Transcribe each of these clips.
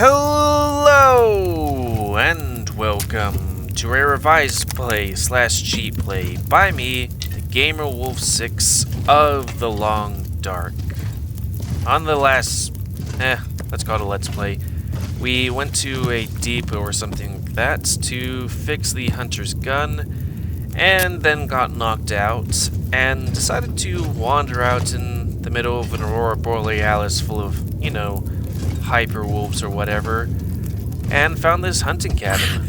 Hello and welcome to a revised play slash cheat play by me, the GamerWolfSix of the Long Dark. On the last, let's call it a let's play, we went to a depot or something like that to fix the hunter's gun, and then got knocked out, and decided to wander out in the middle of an Aurora Borealis full of, hyper wolves or whatever, and found this hunting cabin.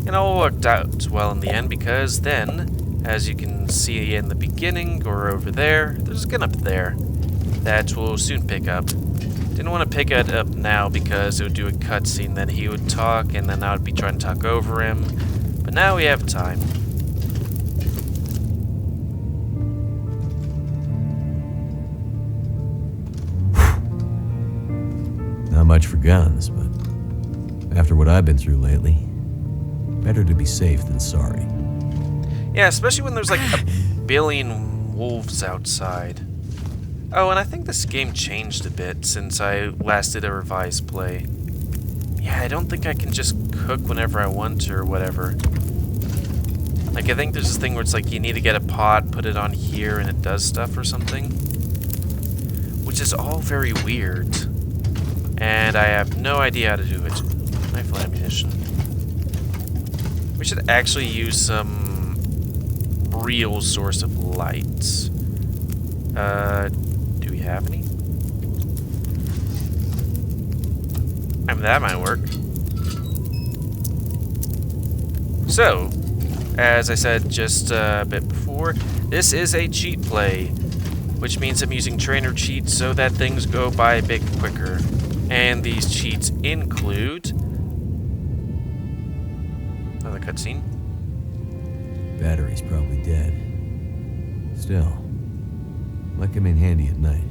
And all worked out well in the end, because then, as you can see in the beginning or over there, there's a gun up there that will soon pick up. Didn't want to pick it up now because it would do a cutscene, then he would talk and then I would be trying to talk over him, but now we have time. Not much for guns, but after what I've been through lately, better to be safe than sorry. Yeah, especially when there's like a billion wolves outside. Oh, and I think this game changed a bit since I last did a revised play. Yeah, I don't think I can just cook whenever I want to or whatever. Like, I think there's this thing where it's like you need to get a pot, put it on here, and it does stuff or something. Which is all very weird. And I have no idea how to do it. Rifle ammunition. We should actually use some real source of light. Do we have any? I mean, that might work. So, as I said just a bit before, this is a cheat play, which means I'm using trainer cheats so that things go by a bit quicker. And these cheats include another cutscene. Battery's probably dead. Still, might come in handy at night.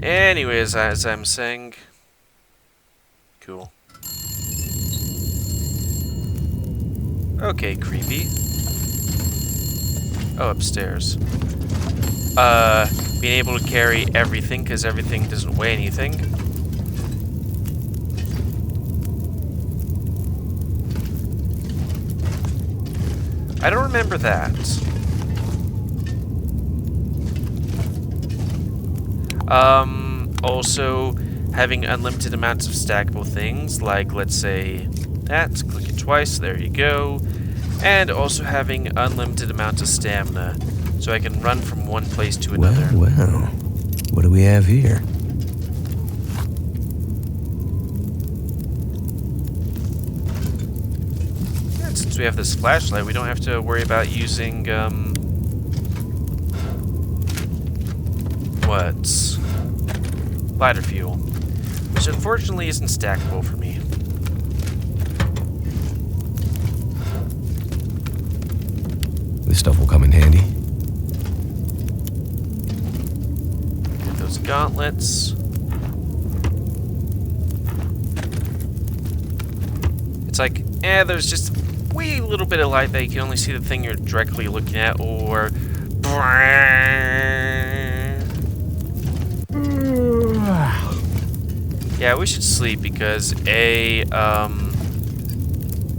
Anyways, as I'm saying, cool. Okay, creepy. Oh, upstairs. Being able to carry everything, because everything doesn't weigh anything. I don't remember that. Also, having unlimited amounts of stackable things, like, let's say, that, click it twice, there you go. And also having unlimited amounts of stamina, so I can run from one place to another. Well, what do we have here? And since we have this flashlight, we don't have to worry about using, lighter fuel, which unfortunately isn't stackable for me. This stuff will come in handy. Get those gauntlets. It's like, there's just a wee little bit of light that you can only see the thing you're directly looking at, or yeah, we should sleep because A,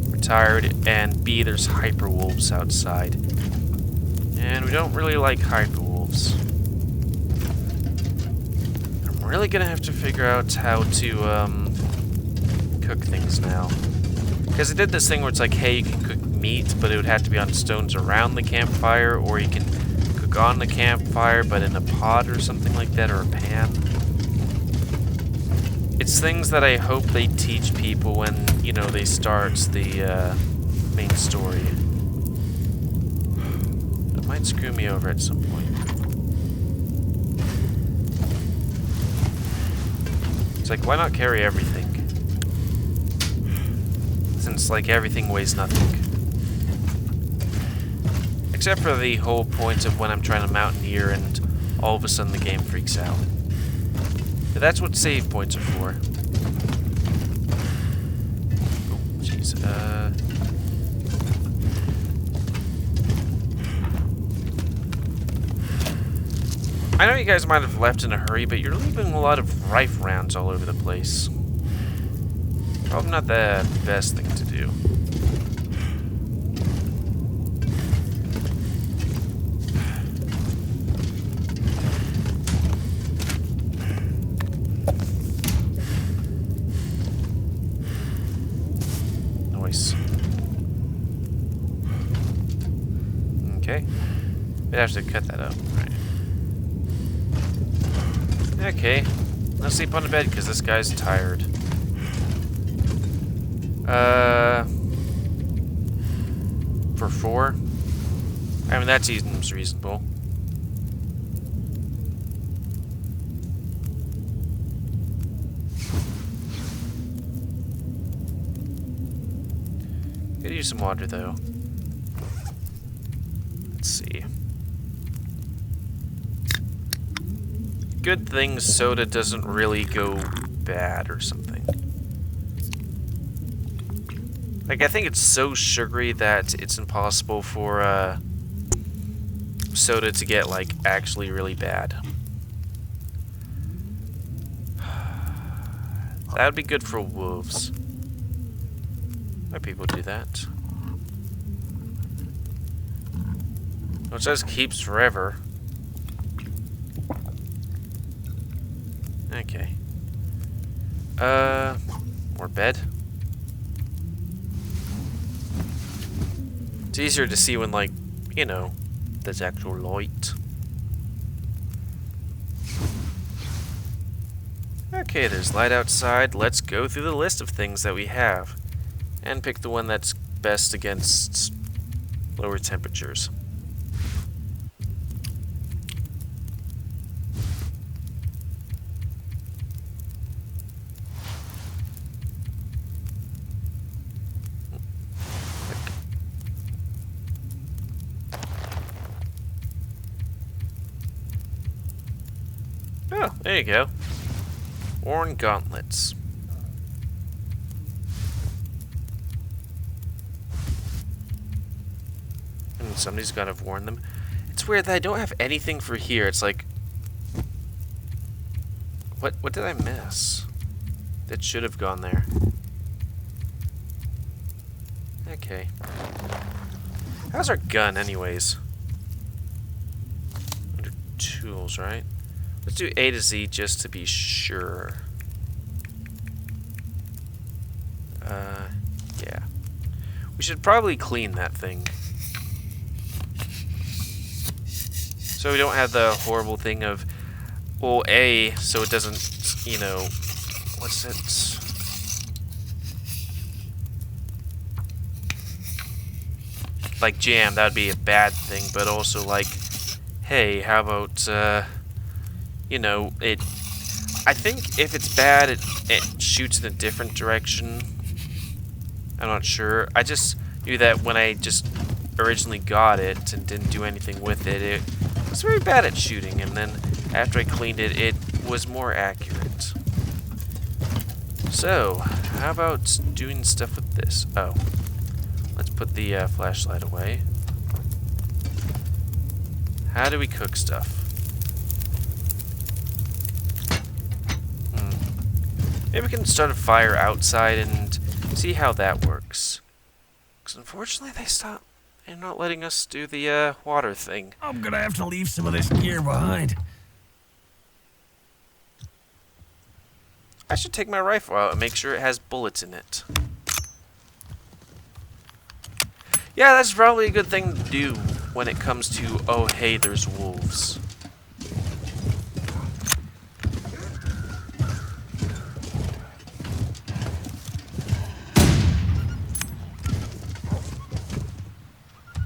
we're tired, and B, there's hyper wolves outside. And we don't really like hyper wolves. I'm really gonna have to figure out how to cook things now. Because I did this thing where it's like, hey, you can cook meat, but it would have to be on stones around the campfire, or you can cook on the campfire, but in a pot or something like that, or a pan. It's things that I hope they teach people when, they start the main story. It might screw me over at some point. It's like, why not carry everything? Since, like, everything weighs nothing. Except for the whole point of when I'm trying to mountaineer and all of a sudden the game freaks out. But that's what save points are for. Oh, jeez. I know you guys might have left in a hurry, but you're leaving a lot of rifle rounds all over the place. Probably not the best thing to do. Nice. Okay. We'd have to cut that up. Right. Okay. Let's sleep on the bed because this guy's tired. For 4? I mean, that seems reasonable. Could use some water, though. Let's see. Good thing soda doesn't really go bad or something. Like, I think it's so sugary that it's impossible for soda to get, like, actually really bad. That would be good for wolves. Why people do that? It says keeps forever. Okay. More bed. It's easier to see when, like, you know, there's actual light. Okay, there's light outside. Let's go through the list of things that we have and pick the one that's best against lower temperatures. Oh, there you go. Worn gauntlets. And somebody's gotta have worn them. It's weird that I don't have anything for here. It's like... What did I miss? That should have gone there. Okay. How's our gun, anyways? Under tools, right? Let's do A to Z just to be sure. Yeah. We should probably clean that thing. So we don't have the horrible thing of, well, A, so it doesn't, you know, what's it? Like jam, that would be a bad thing, but also like, hey, how about, you know, I think if it's bad, it shoots in a different direction. I'm not sure. I just knew that when I just originally got it and didn't do anything with it, it was very bad at shooting, and then after I cleaned it, it was more accurate. So, how about doing stuff with this? Oh, let's put the flashlight away. How do we cook stuff? Maybe we can start a fire outside and see how that works. Because unfortunately they're not letting us do the water thing. I'm gonna have to leave some of this gear behind. I should take my rifle out and make sure it has bullets in it. Yeah, that's probably a good thing to do when it comes to, oh hey, there's wolves.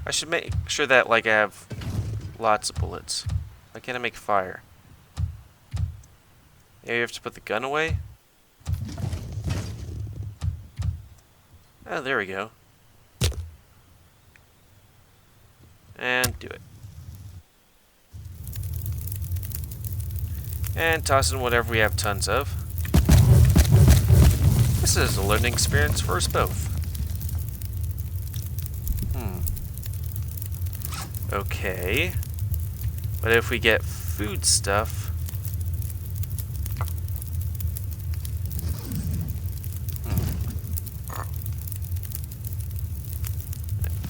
I should make sure that, like, I have lots of bullets. Why can't I make fire? Yeah, you have to put the gun away? Oh, there we go. And do it. And toss in whatever we have tons of. This is a learning experience for us both. Okay. But if we get food stuff.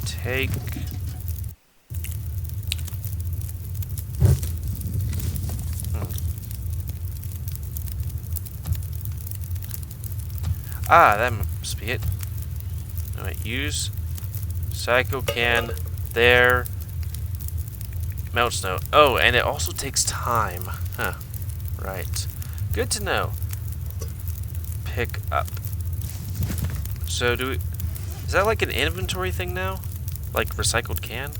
Take. Ah, that must be it. Alright, use Psycho Can there. Melt snow. Oh, and it also takes time. Huh. Right. Good to know. Pick up. So do we... Is that like an inventory thing now? Like recycled can?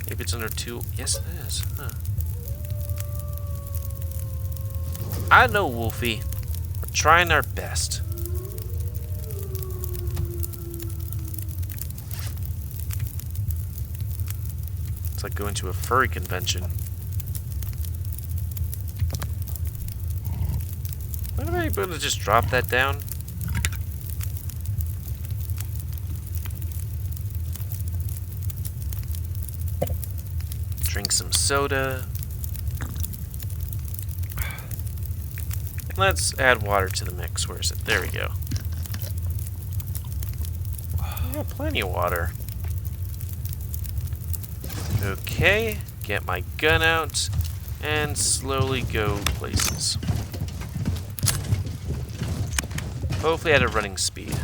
Maybe it's under 2... Yes, it is. Huh. I know, Wolfie. We're trying our best. It's like going to a furry convention. Why am I able to just drop that down? Drink some soda. Let's add water to the mix. Where is it? There we go. I got plenty of water. Okay, get my gun out and slowly go places. Hopefully at a running speed.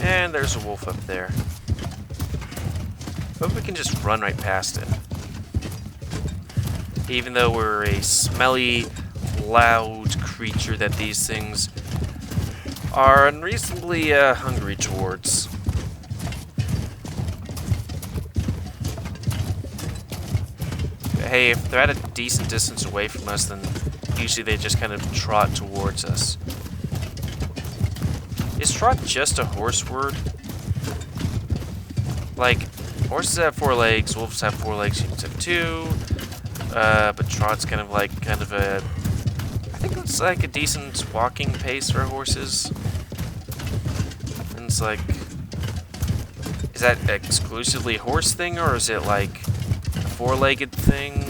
And there's a wolf up there. Hope we can just run right past it. Even though we're a smelly, loud creature that these things are unreasonably hungry towards. Hey, if they're at a decent distance away from us, then usually they just kind of trot towards us. Is trot just a horse word? Like, horses have 4 legs, wolves have 4 legs, humans have 2. But trot's kind of a... I think it's like a decent walking pace for horses. And it's like... Is that exclusively a horse thing, or is it like a 4-legged thing?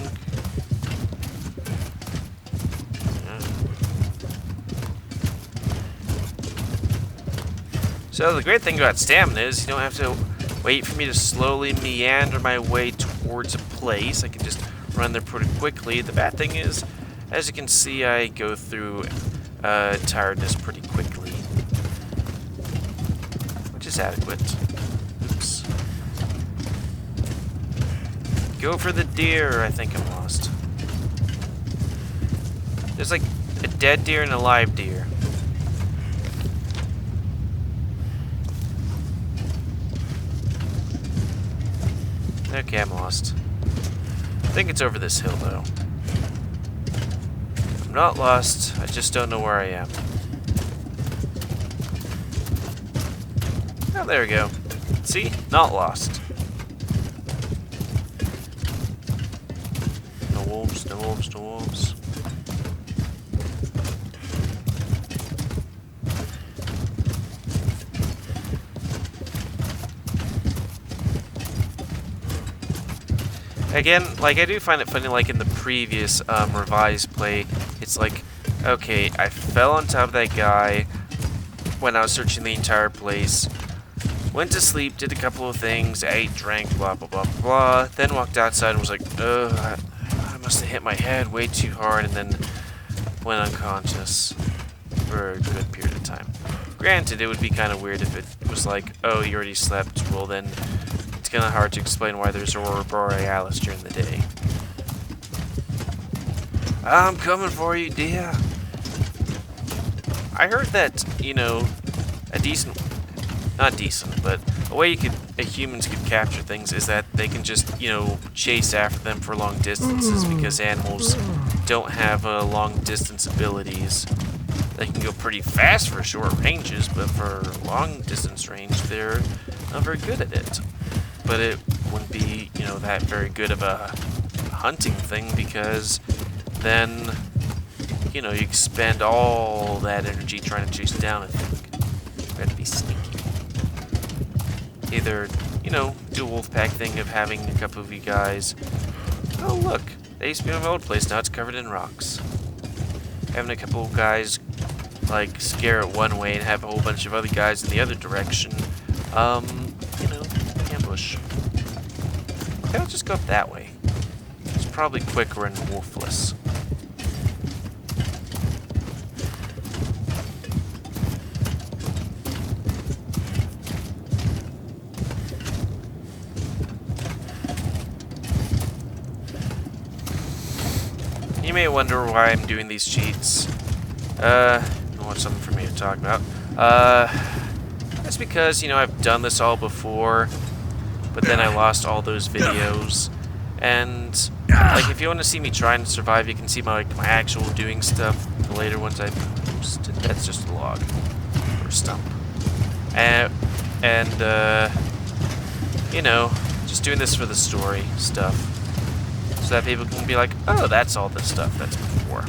So the great thing about stamina is you don't have to wait for me to slowly meander my way towards a place. I can just run there pretty quickly. The bad thing is, as you can see, I go through tiredness pretty quickly, which is adequate. Oops. Go for the deer. I think I'm lost. There's like a dead deer and a live deer. Okay, I'm lost. I think it's over this hill, though. I'm not lost, I just don't know where I am. Oh, there we go. See? Not lost. No wolves, no wolves, no wolves. Again, like, I do find it funny, like, in the previous revised play, it's like, okay, I fell on top of that guy when I was searching the entire place, went to sleep, did a couple of things, ate, drank, blah, blah, blah, blah, then walked outside and was like, I must have hit my head way too hard, and then went unconscious for a good period of time. Granted, it would be kind of weird if it was like, oh, you already slept, well then... It's kind of hard to explain why there's Aurora Borealis during the day. I'm coming for you, dear. I heard that, you know, a decent, not decent, but a way humans could capture things is that they can just, you know, chase after them for long distances because animals don't have long distance abilities. They can go pretty fast for short ranges, but for long distance range, they're not very good at it. But it wouldn't be, you know, that very good of a hunting thing because then, you know, you expend all that energy trying to chase down a thing. You have to be sneaky. either, you know, do a wolf pack thing of having a couple of you guys. Oh look, that used to be my old place, now it's covered in rocks. Having a couple of guys like scare it one way and have a whole bunch of other guys in the other direction. You know, ambush. Okay, I'll just go up that way. It's probably quicker and wolfless. You may wonder why I'm doing these cheats. I want something for me to talk about. That's because, you know, I've done this all before, but then I lost all those videos. And, like, if you want to see me trying to survive, you can see my, like, my actual doing stuff. The later ones I posted, that's just a log. Or a stump. And you know, just doing this for the story stuff. So that people can be like, oh, that's all the stuff that's before.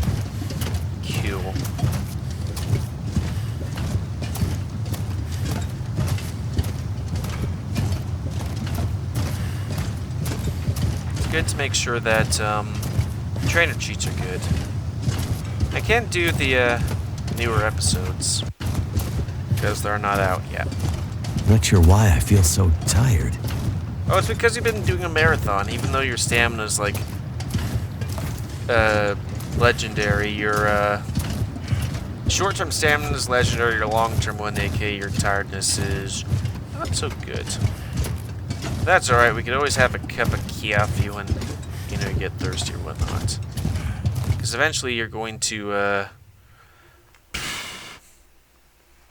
Cool. It's good to make sure that trainer cheats are good. I can't do the newer episodes because they're not out yet. Not sure why I feel so tired. Oh, it's because you've been doing a marathon, even though your stamina's like legendary. Your short-term stamina is legendary, your long-term one, aka your tiredness, is not so good. That's alright, we could always have a cup of coffee when, you know, you get thirsty or whatnot. Because eventually you're going to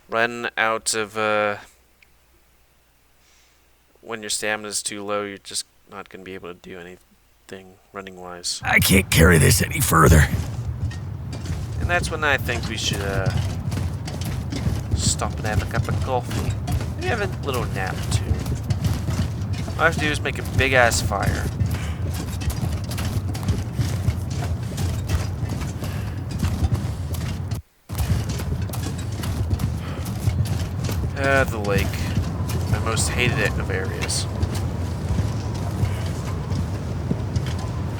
run out of when your stamina is too low, you're just not going to be able to do anything running-wise. I can't carry this any further. And that's when I think we should stop and have a cup of coffee. Maybe have a little nap, too. All I have to do is make a big-ass fire. The lake. My most hated of areas.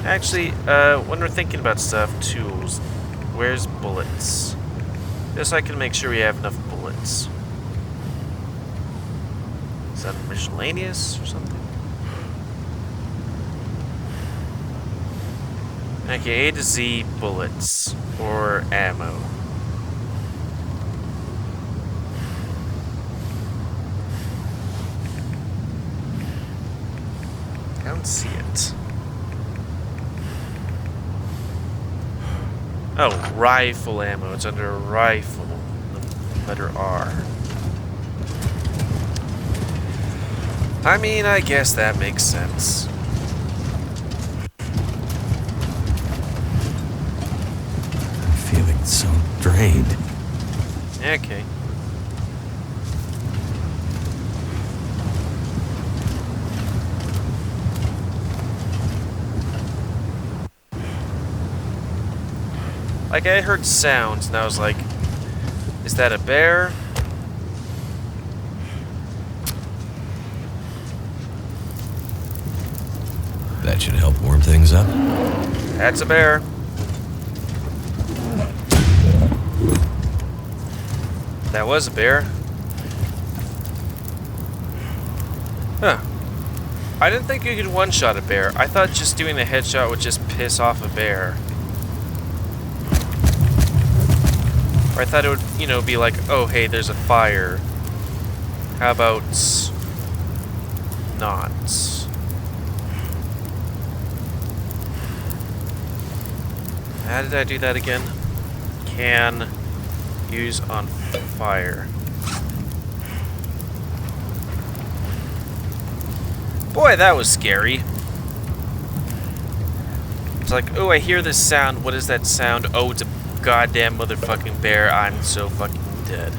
Actually, when we're thinking about stuff, tools, where's bullets? Just so I can make sure we have enough bullets. Is that miscellaneous or something? Okay, A to Z bullets or ammo. I don't see it. Oh, rifle ammo. It's under rifle. The letter R. I mean, I guess that makes sense. I'm feeling so drained. Okay. Like, I heard sounds, and I was like, is that a bear? That should help warm things up. That's a bear. That was a bear. Huh. I didn't think you could one-shot a bear. I thought just doing a headshot would just piss off a bear. Or I thought it would, you know, be like, oh, hey, there's a fire. How about not? How did I do that again? Can use on fire. Boy, that was scary. It's like, oh, I hear this sound. What is that sound? Oh, it's a goddamn motherfucking bear. I'm so fucking dead.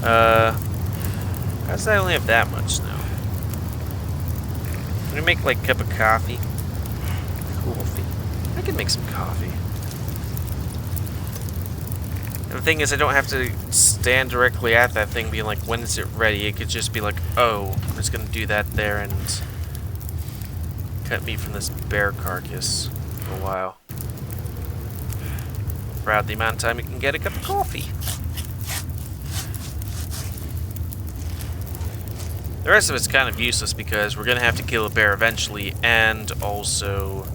How does I only have that much now? Can we make, like, a cup of coffee? Coffee. I can make some coffee. And the thing is, I don't have to stand directly at that thing being like, when is it ready? It could just be like, oh, I'm just gonna do that there and cut meat from this bear carcass for a while. Proud the amount of time you can get a cup of coffee. The rest of it's kind of useless because we're gonna have to kill a bear eventually, and also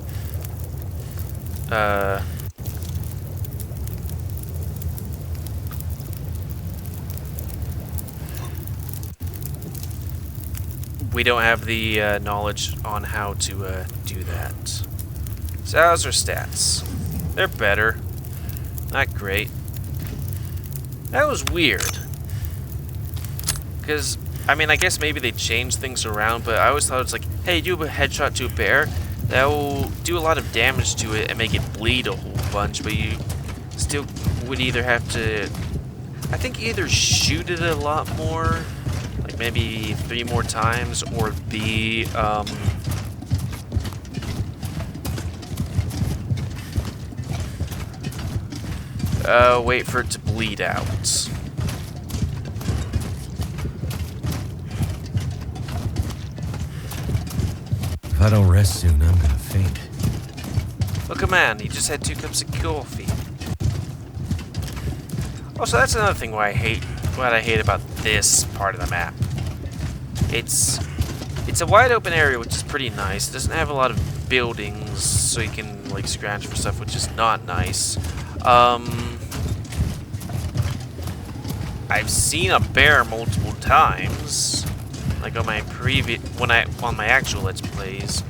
we don't have the knowledge on how to do that. So how's our stats? They're better. Not great. That was weird. Because, I mean, I guess maybe they changed things around, but I always thought it's like, hey, do a headshot to a bear, that will do a lot of damage to it and make it bleed a whole bunch, but you still would either have to, I think either shoot it a lot more, like maybe 3 more times, or B, wait for it to bleed out. If I don't rest soon, I'm gonna faint. Look at man, he just had 2 cups of coffee. Also, that's another thing what I hate about this part of the map. It's a wide open area, which is pretty nice. It doesn't have a lot of buildings, so you can like scratch for stuff, which is not nice. I've seen a bear multiple times, like on my on my actual Let's Plays.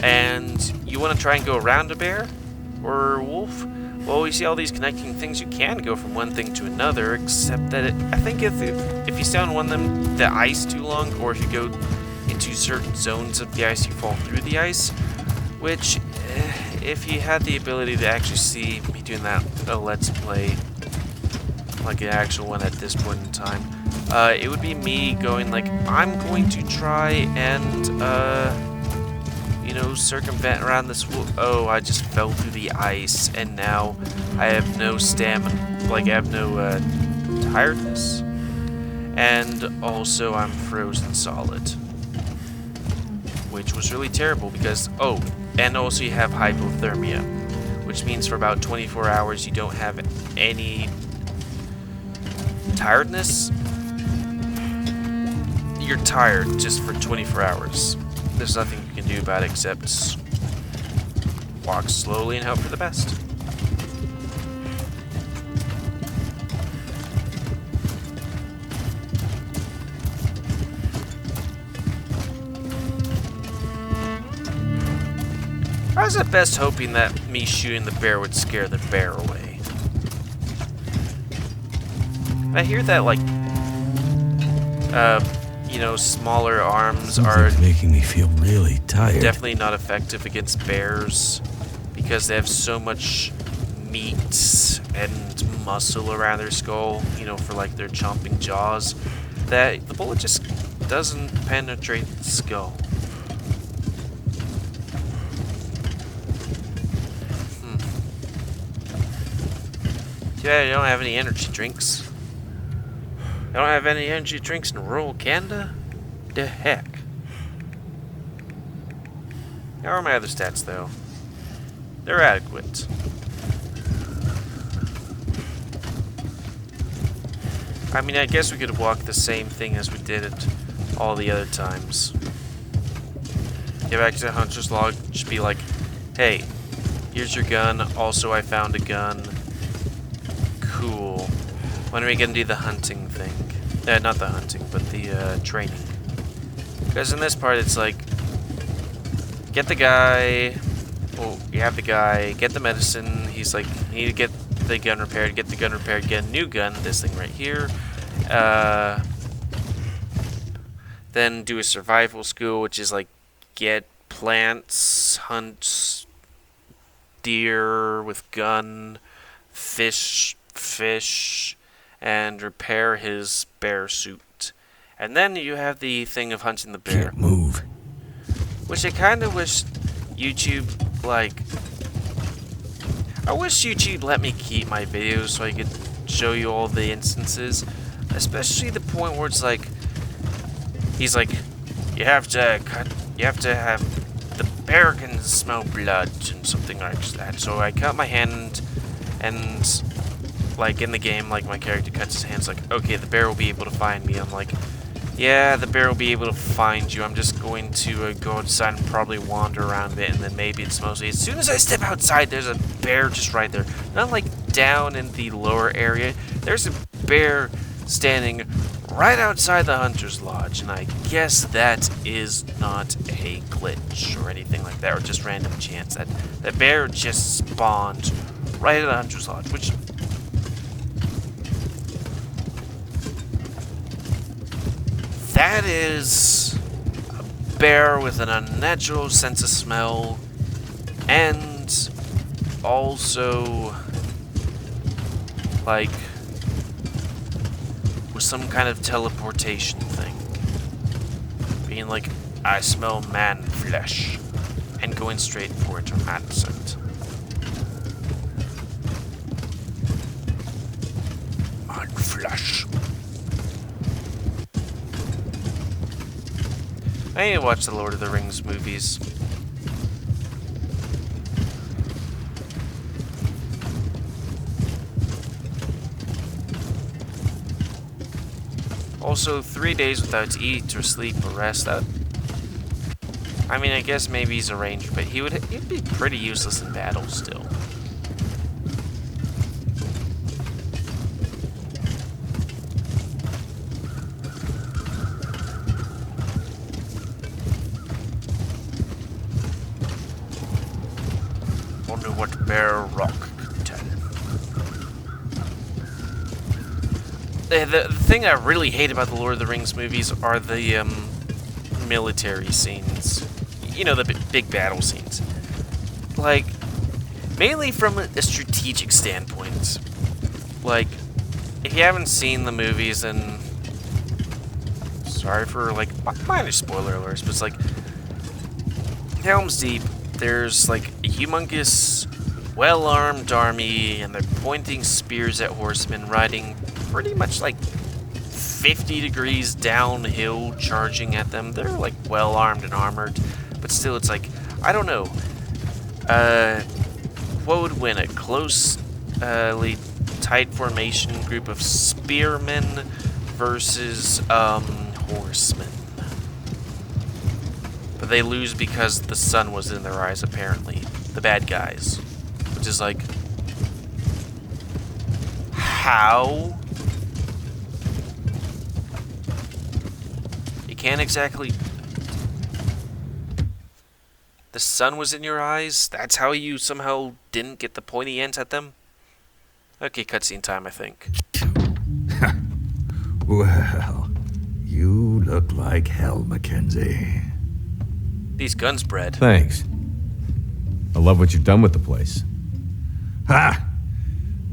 And you want to try and go around a bear or a wolf? Well, you see all these connecting things. You can go from one thing to another, except that I think if you stay on one of them, the ice too long, or if you go into certain zones of the ice, you fall through the ice. Which, if you had the ability to actually see me doing that Let's Play, like an actual one at this point in time, it would be me going like, I'm going to try and, you know, circumvent around this oh, I just fell through the ice, and now I have no stamina, like I have no, tiredness, and also I'm frozen solid, which was really terrible because, oh, and also you have hypothermia, which means for about 24 hours you don't have any tiredness. You're tired just for 24 hours. There's nothing you can do about it except walk slowly and hope for the best. I was at best hoping that me shooting the bear would scare the bear away. I hear that, like, you know, smaller arms are making me feel really tired. definitely not effective against bears because they have so much meat and muscle around their skull, you know, for like their chomping jaws, that the bullet just doesn't penetrate the skull. Yeah, you don't have any energy drinks. I don't have any energy drinks in rural Canada? The heck? How are my other stats, though? They're adequate. I mean, I guess we could walk the same thing as we did it all the other times. Get back to the hunter's log, just be like, hey, here's your gun, also I found a gun. Cool. When are we gonna do the hunting thing? Not the hunting, but the training. Because in this part, it's like, get the guy. Oh, you have the guy. Get the medicine. He's like, you need to get the gun repaired. Get the gun repaired. Get a new gun. This thing right here. Then do a survival skill, which is like, get plants, hunt deer with gun, fish, and repair his bear suit. And then you have the thing of hunting the bear. Can't move. Which I kind of wish YouTube, like... I wish YouTube let me keep my videos so I could show you all the instances. Especially the point where it's like, he's like, you have to have, the bear can smell blood and something like that. So I cut my hand, and like in the game, like my character cuts his hands, like, okay, the bear will be able to find me. I'm like, yeah, the bear will be able to find you. I'm just going to go outside and probably wander around a bit, and then maybe it smells me. As soon as I step outside, there's a bear just right there. Not like down in the lower area. There's a bear standing right outside the hunter's lodge, and I guess that is not a glitch or anything like that, or just random chance. That bear just spawned right at the hunter's lodge, which... that is a bear with an unnatural sense of smell, and also, like, with some kind of teleportation thing. Being like, I smell man flesh, and going straight for it or man scent. Man flesh. I need to watch the Lord of the Rings movies. Also, 3 days without eat or sleep or rest. That, I mean, I guess maybe he's a ranger, but he'd be pretty useless in battle still. Wonder what Bear Rock could tell. The thing I really hate about the Lord of the Rings movies are the military scenes. You know, the big battle scenes. Like, mainly from a strategic standpoint. Like, if you haven't seen the movies, then sorry for, like, minor spoiler alerts, but it's like, Helm's Deep, there's, like, a humongous, well-armed army, and they're pointing spears at horsemen, riding pretty much, like, 50 degrees downhill, charging at them. They're, like, well-armed and armored, but still, it's like, I don't know. What would win? A closely tight formation group of spearmen versus, horsemen. But they lose because the sun was in their eyes, apparently. The bad guys. Which is like... how? You can't exactly... The sun was in your eyes? That's how you somehow didn't get the pointy ends at them? Okay, cutscene time, I think. Well, you look like hell, Mackenzie. These guns bred. Thanks. I love what you've done with the place. Ha!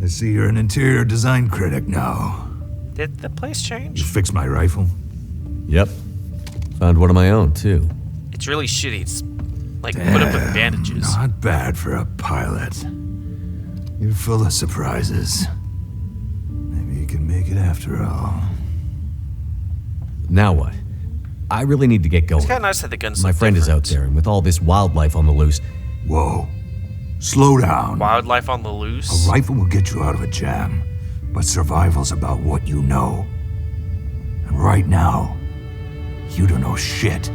I see you're an interior design critic now. Did the place change? You fixed my rifle? Yep. Found one of my own, too. It's really shitty. It's like put up with bandages. Not bad for a pilot. You're full of surprises. Maybe you can make it after all. Now what? I really need to get going. It's kind of nice that the guns My look friend is out different. there, and with all this wildlife on the loose... Whoa. Slow down. Wildlife on the loose. A rifle will get you out of a jam, but survival's about what you know. And right now, you don't know shit.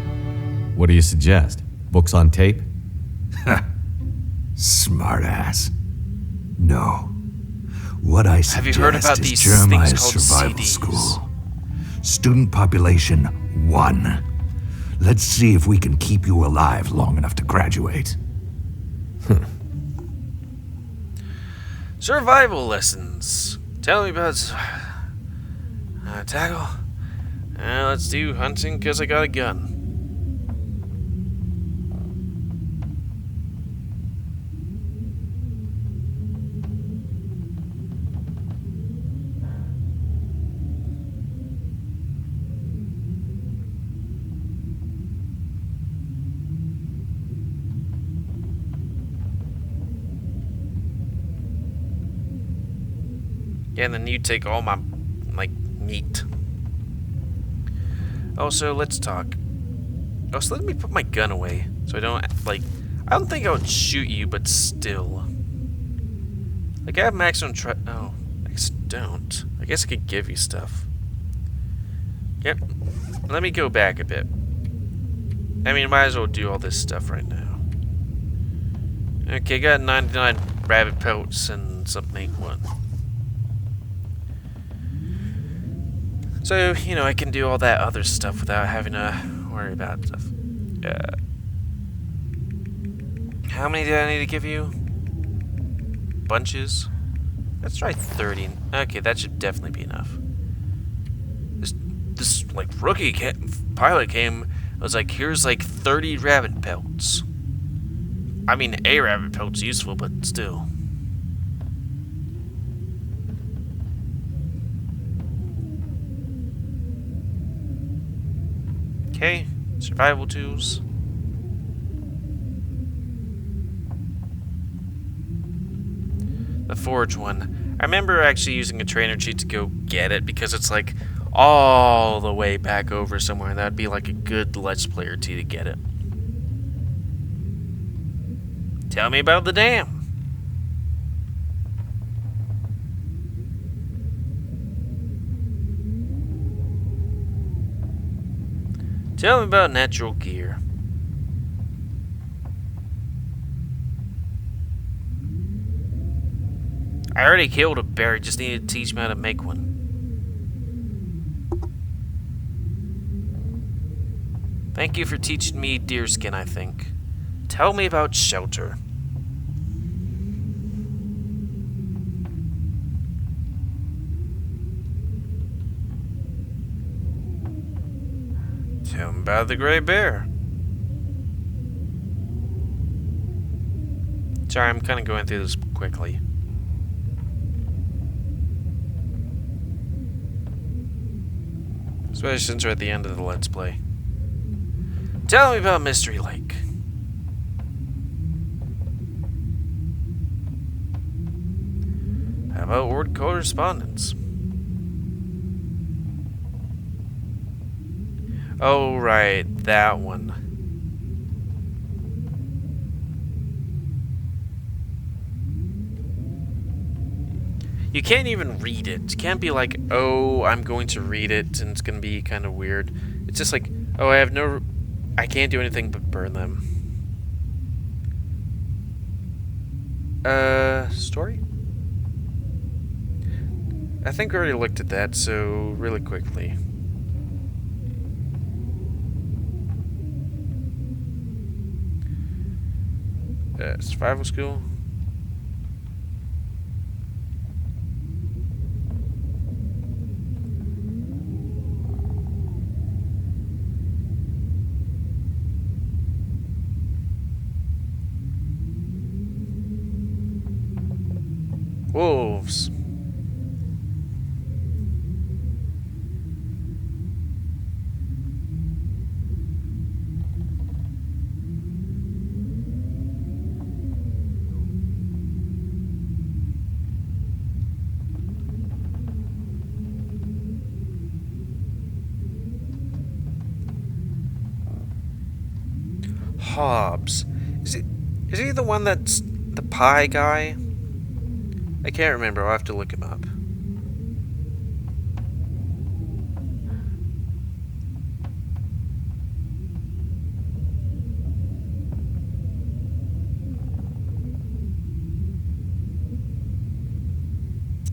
What do you suggest? Books on tape? Smartass. No. What I suggest Have you heard about is these Jeremiah's things called survival CDs? school. Student population 1. Let's see if we can keep you alive long enough to graduate. Survival lessons. Tell me about tackle. Let's do hunting because I got a gun. Yeah, and then you take all my, like, meat. Also, let's talk. Also, let me put my gun away, so I don't, like, I don't think I would shoot you, but still. Like, I have maximum oh, I guess I don't. I guess I could give you stuff. Yep. Let me go back a bit. I mean, might as well do all this stuff right now. Okay, got 99 rabbit pelts and something, one. So, you know, I can do all that other stuff without having to worry about stuff. How many did I need to give you? Bunches? Let's try 30. Okay, that should definitely be enough. This like, rookie pilot came, was like, here's like 30 rabbit pelts. I mean, a rabbit pelt's useful, but still. Okay, survival tools. The forge one. I remember actually using a trainer cheat to go get it because it's like all the way back over somewhere. That'd be like a good Let's Player T to get it. Tell me about the dam. Tell me about natural gear. I already killed a bear, just needed to teach me how to make one. Thank you for teaching me deerskin, I think. Tell me about shelter. Tell me about the gray bear. Sorry, I'm kind of going through this quickly. Especially since we're at the end of the Let's Play. Tell me about Mystery Lake. How about word correspondence? Oh, right, that one. You can't even read it. You can't be like, oh, I'm going to read it, and it's going to be kind of weird. It's just like, oh, I can't do anything but burn them. Story? I think we already looked at that, so really quickly. Survival school? Wolves. Hobbs. Is he the one that's the pie guy? I can't remember. I'll have to look him up.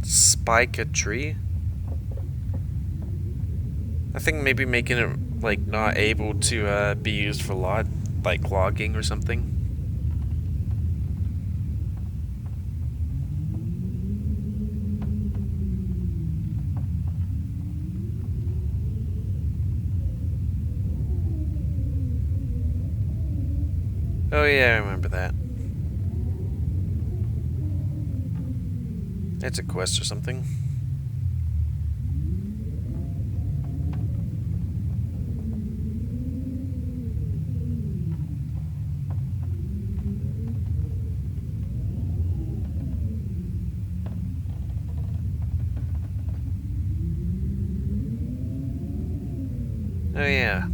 Spike a tree? I think maybe making it like not able to be used for logging or something. Oh yeah, I remember that. It's a quest or something. Oh yeah.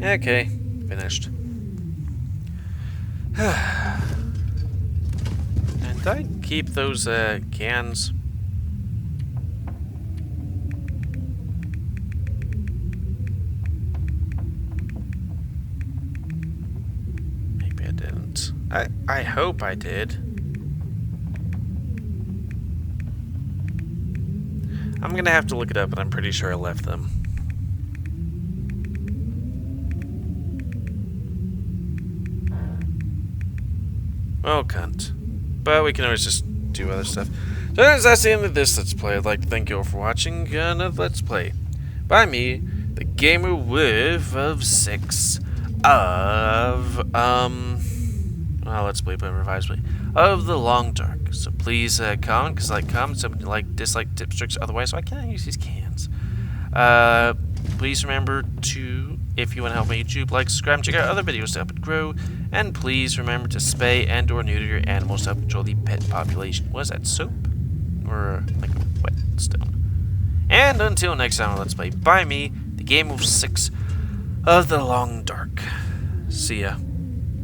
Okay, finished. And I keep those cans. Maybe I didn't. I hope I did. I'm gonna have to look it up, but I'm pretty sure I left them. Well, cunt. But we can always just do other stuff. So that's the end of this Let's Play. I'd like to thank you all for watching another Let's Play by me, the GamerWolfSix of, well, Let's Play by Revised Play, of The Long Dark. So please comment, because comment, something you like, dislike, tips, tricks, otherwise, so I can't use these cans. Please remember to, if you want to help my YouTube, like, subscribe, and check out other videos to help it grow. And please remember to spay and or neuter your animals to help control the pet population. Was that soap? Or like a whetstone? And until next time on Let's Play by me, the GamerWolfSix of The Long Dark. See ya.